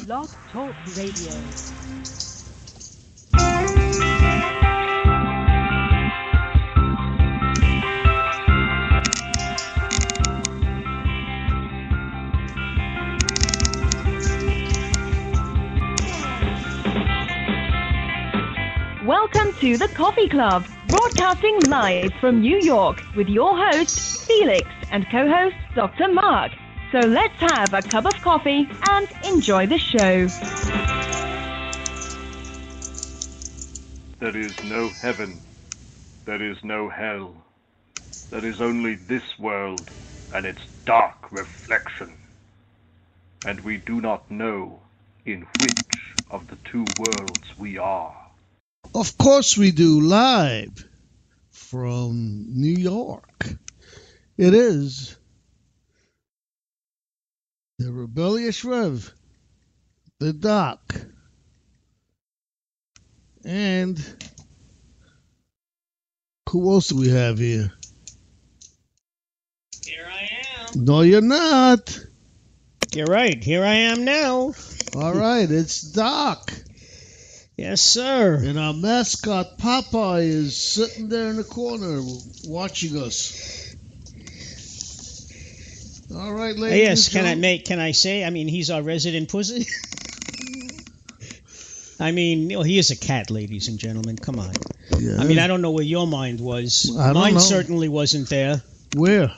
Blog Talk Radio. Welcome to the Coffee Club, broadcasting live from New York with your host, Felix, and co-host, Dr. Mark. So let's have a cup of coffee and enjoy the show. There is no heaven. There is no hell. There is only this world and its dark reflection. And we do not know in which of the two worlds we are. Of course we do, live from New York. It is the Rebellious Rev, the Doc, and who else do we have here? Here I am. No, you're not. You're right. Here I am now. All right, it's Doc. Yes, sir. And our mascot, Popeye, is sitting there in the corner watching us. All right, ladies. Yes, can I say? I mean, he's our resident pussy. I mean, he is a cat, ladies and gentlemen. Come on. Yeah. I mean, I don't know where your mind was. I don't Mine know. certainly wasn't there. Where?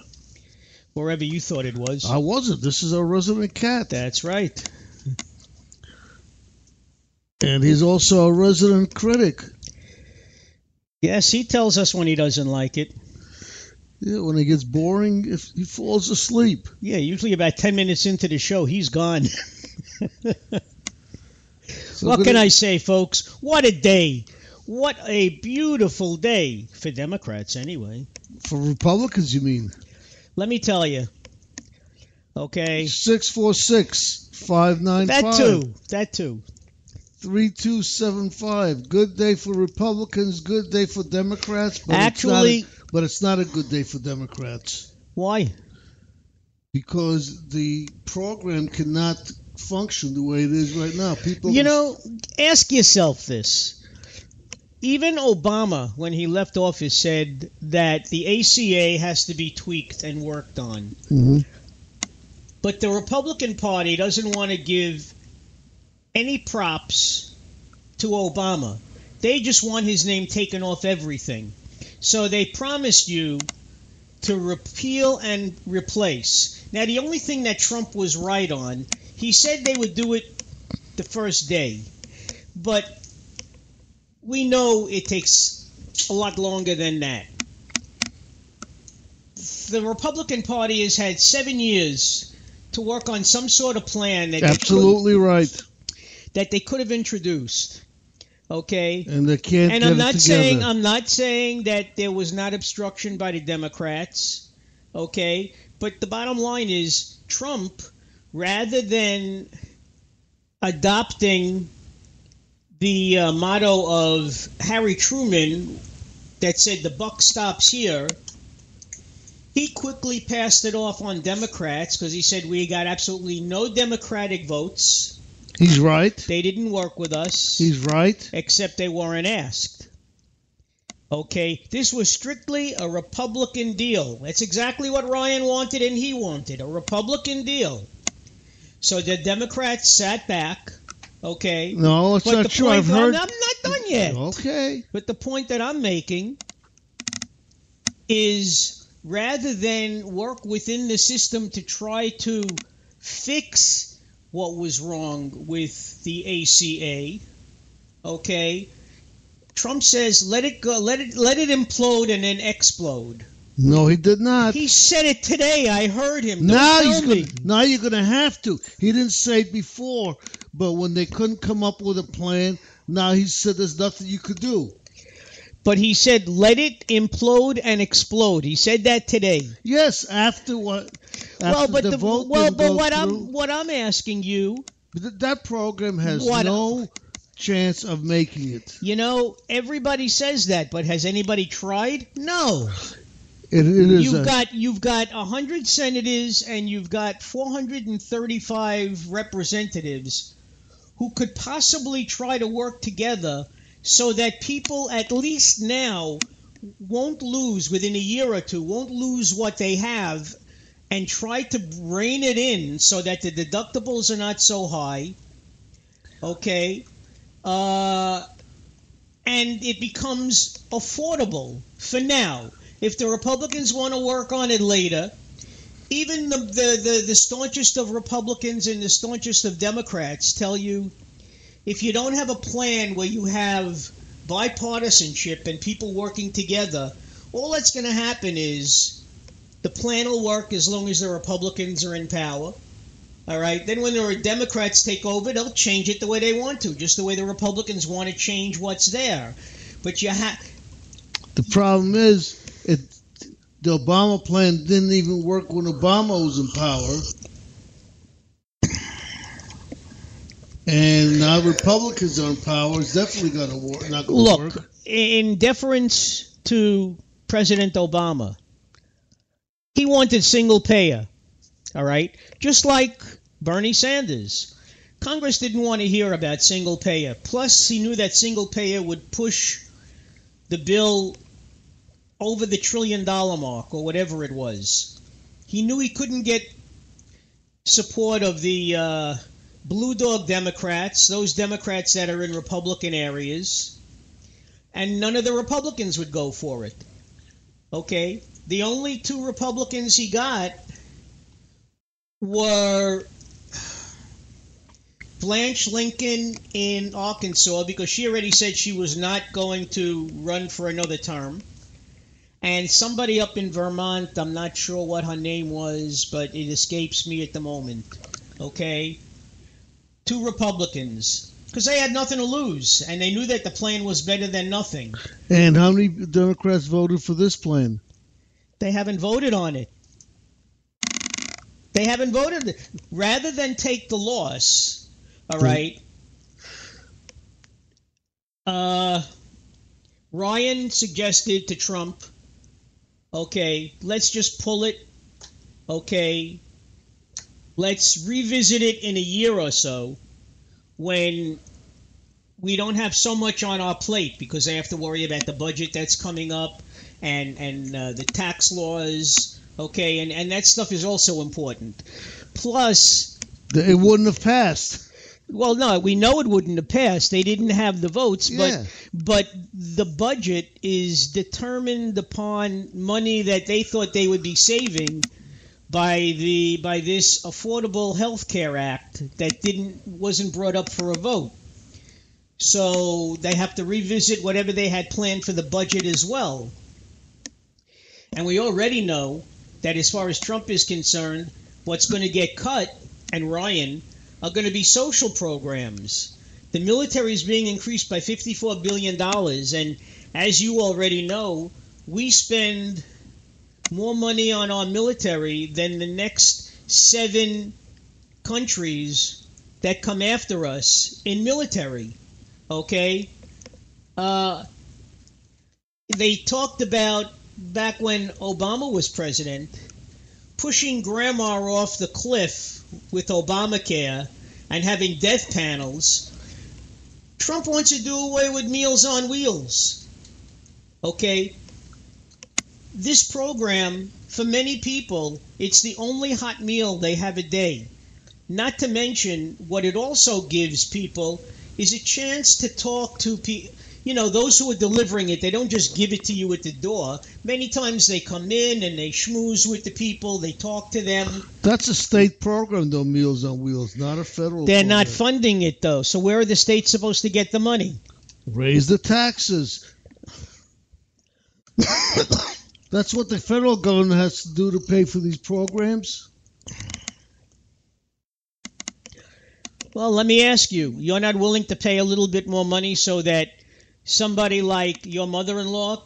Wherever you thought it was. I wasn't. This is our resident cat. That's right. And he's also a resident critic. Yes, he tells us when he doesn't like it. Yeah, when it gets boring, if he falls asleep. Yeah, usually about 10 minutes into the show, he's gone. What can I say, folks? What a day. What a beautiful day. For Democrats, anyway. For Republicans, you mean? Let me tell you. Okay. 646-595. That too. 3275. Good day for Republicans, good day for Democrats. But it's not a good day for Democrats. Why? Because the program cannot function the way it is right now. Ask yourself this. Even Obama, when he left office, said that the ACA has to be tweaked and worked on. Mm-hmm. But the Republican Party doesn't want to give any props to Obama. They just want his name taken off everything. So they promised you to repeal and replace. Now, the only thing that Trump was right on, he said they would do it the first day. But we know it takes a lot longer than that. The Republican Party has had 7 years to work on some sort of plan that they could have introduced. Okay, and they can't. And I'm not saying that there was not obstruction by the Democrats. Okay, but the bottom line is Trump, rather than adopting the motto of Harry Truman that said the buck stops here, he quickly passed it off on Democrats because he said we got absolutely no Democratic votes. He's right. They didn't work with us. He's right. Except they weren't asked. Okay, this was strictly a Republican deal. That's exactly what Ryan wanted and he wanted, a Republican deal. So the Democrats sat back, okay? No, it's not true. I've heard... I'm not done yet. Okay. But the point that I'm making is rather than work within the system to try to fix what was wrong with the ACA, okay? Trump says, let it go, let it implode and then explode. No, he did not. He said it today. I heard him. Now you're going to have to. He didn't say it before, but when they couldn't come up with a plan, now he said there's nothing you could do. But he said, let it implode and explode. He said that today. Yes, after what? What I'm asking you, that program has no chance of making it. Everybody says that, but has anybody tried? No. You've got 100 senators and you've got 435 representatives who could possibly try to work together so that people, at least now, won't lose within a year or two, won't lose what they have, and try to rein it in so that the deductibles are not so high, okay? And it becomes affordable for now. If the Republicans want to work on it later, even the staunchest of Republicans and the staunchest of Democrats tell you, if you don't have a plan where you have bipartisanship and people working together, all that's going to happen is the plan will work as long as the Republicans are in power. All right. Then when the Democrats take over, they'll change it the way they want to, just the way the Republicans want to change what's there. But you have. The problem is, the Obama plan didn't even work when Obama was in power. And now Republicans are in power. It's definitely not going to work. Look, in deference to President Obama, he wanted single payer, all right? Just like Bernie Sanders. Congress didn't want to hear about single payer. Plus, he knew that single payer would push the bill over the $1 trillion mark or whatever it was. He knew he couldn't get support of the Blue Dog Democrats, those Democrats that are in Republican areas, and none of the Republicans would go for it. Okay? The only two Republicans he got were Blanche Lincoln in Arkansas, because she already said she was not going to run for another term, and somebody up in Vermont, I'm not sure what her name was, but it escapes me at the moment. Okay? Two Republicans, because they had nothing to lose, and they knew that the plan was better than nothing. And how many Democrats voted for this plan? They haven't voted on it. They haven't voted. Rather than take the loss, all right, Ryan suggested to Trump, okay, let's just pull it, okay, let's revisit it in a year or so when we don't have so much on our plate, because they have to worry about the budget that's coming up and the tax laws, okay, and that stuff is also important. Plus, it wouldn't have passed. Well, no, we know it wouldn't have passed. They didn't have the votes, Yeah. but the budget is determined upon money that they thought they would be saving by this Affordable Health Care Act that wasn't brought up for a vote. So they have to revisit whatever they had planned for the budget as well. And we already know that as far as Trump is concerned, what's going to get cut, and Ryan, are going to be social programs. The military is being increased by $54 billion, and as you already know, we spend more money on our military than the next 7 countries that come after us in military. Okay? They talked about, back when Obama was president, pushing grandma off the cliff with Obamacare and having death panels. Trump wants to do away with Meals on Wheels. Okay? This program, for many people, it's the only hot meal they have a day. Not to mention, what it also gives people is a chance to talk to people. You know, those who are delivering it, they don't just give it to you at the door. Many times they come in and they schmooze with the people, they talk to them. That's a state program, though, Meals on Wheels, not a federal They're program. not funding it, though. So where are the states supposed to get the money? Raise the taxes. That's what the federal government has to do to pay for these programs. Well, let me ask you, you're not willing to pay a little bit more money so that somebody like your mother-in-law,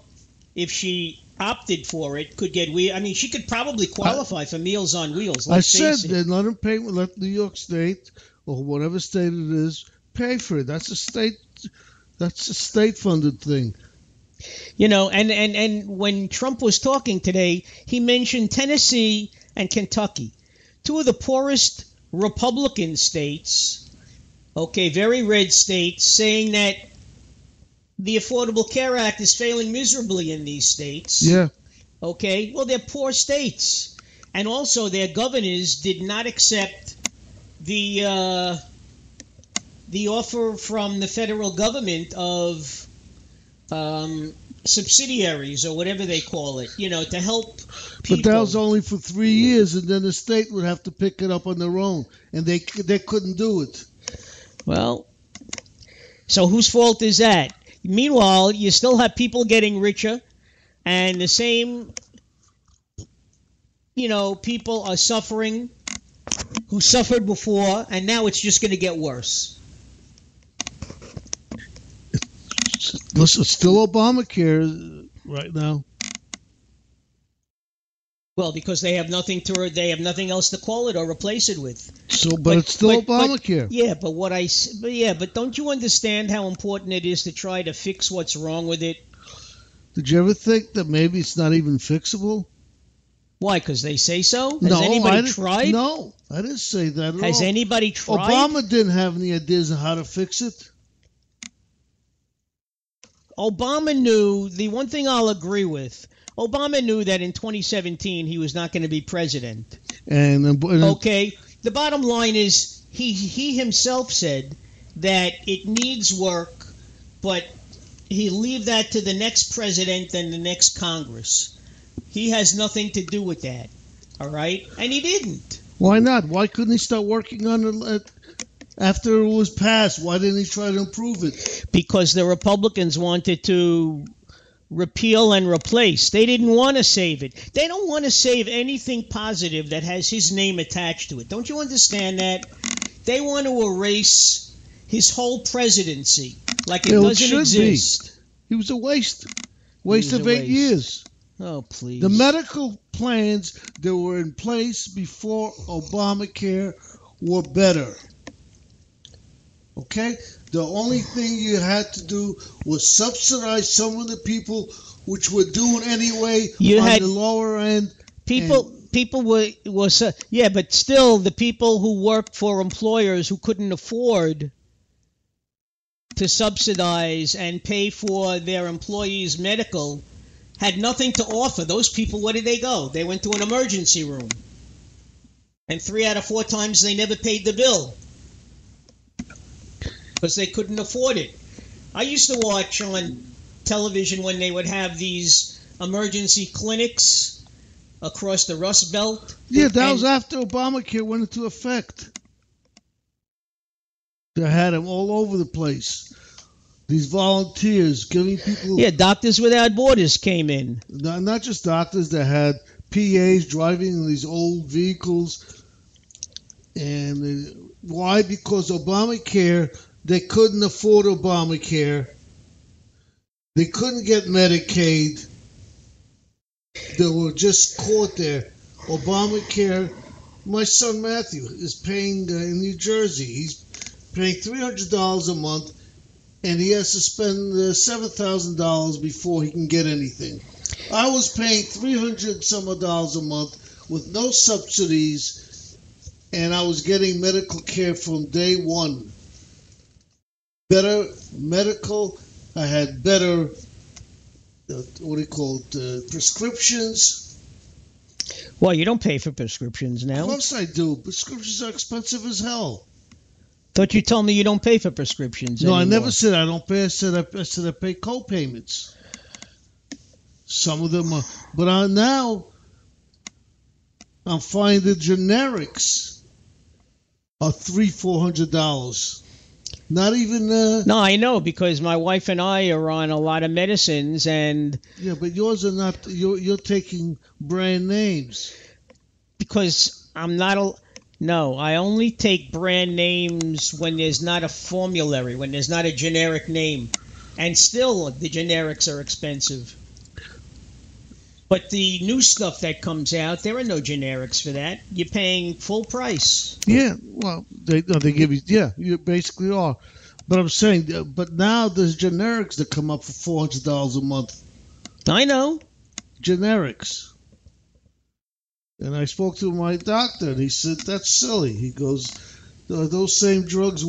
if she opted for it, could get I mean, she could probably qualify for Meals on Wheels. I said that let them pay. Let New York State or whatever state it is pay for it. That's a state-funded thing. You know, and when Trump was talking today, he mentioned Tennessee and Kentucky, 2 of the poorest Republican states, Okay, very red states, saying that the Affordable Care Act is failing miserably in these states. Yeah. Okay, well, they're poor states. And also, their governors did not accept the offer from the federal government of subsidiaries or whatever they call it, to help people. But that was only for 3 years, and then the state would have to pick it up on their own, and they couldn't do it. Well, so whose fault is that? Meanwhile, you still have people getting richer, and the same, people are suffering who suffered before, and now it's just going to get worse. Listen, it's still Obamacare right now. Well, because they have nothing else to call it or replace it with. So, but it's still Obamacare. But don't you understand how important it is to try to fix what's wrong with it? Did you ever think that maybe it's not even fixable? Why? Because they say so? Has No, anybody tried? No, I didn't say that at all. Has anybody tried? Obama didn't have any ideas on how to fix it. Obama knew, the one thing I'll agree with, Obama knew that in 2017 he was not going to be president. Okay, the bottom line is he himself said that it needs work, but he'll leave that to the next president and the next Congress. He has nothing to do with that, all right? And he didn't. Why not? Why couldn't he start working on it after it was passed? Why didn't he try to improve it? Because the Republicans wanted to repeal and replace. They didn't want to save it. They don't want to save anything positive that has his name attached to it. Don't you understand that? They want to erase his whole presidency like it doesn't exist. He was a waste of 8 years. Oh, please. The medical plans that were in place before Obamacare were better. Okay? The only thing you had to do was subsidize some of the people, which were doing anyway the lower end. People but still the people who worked for employers who couldn't afford to subsidize and pay for their employees' medical had nothing to offer. Those people, where did they go? They went to an emergency room. And 3 out of 4 times they never paid the bill because they couldn't afford it. I used to watch on television when they would have these emergency clinics across the Rust Belt. Yeah, that was after Obamacare went into effect. They had them all over the place. These volunteers giving people... Yeah, Doctors Without Borders came in. Not just doctors. They had PAs driving in these old vehicles. And why? Because Obamacare, they couldn't afford Obamacare. They couldn't get Medicaid. They were just caught there. Obamacare, my son Matthew is paying in New Jersey. He's paying $300 a month, and he has to spend $7,000 before he can get anything. I was paying $300 some dollars a month with no subsidies, and I was getting medical care from day one. Better medical. I had better, prescriptions. Well, you don't pay for prescriptions now. Of course I do. Prescriptions are expensive as hell. Thought you told me you don't pay for prescriptions anymore. I never said I don't pay. I said I pay co-payments. Some of them are. But now I'm finding the generics are $300-$400. Not even... No, I know, because my wife and I are on a lot of medicines, and... Yeah, but yours are not... You're taking brand names. Because I'm not... No, I only take brand names when there's not a formulary, when there's not a generic name. And still, the generics are expensive. But the new stuff that comes out, there are no generics for that. You're paying full price. Yeah, well, they give you... Yeah, you basically are. But I'm saying, but now there's generics that come up for $400 a month. I know. Generics. And I spoke to my doctor, and he said, that's silly. He goes, those same drugs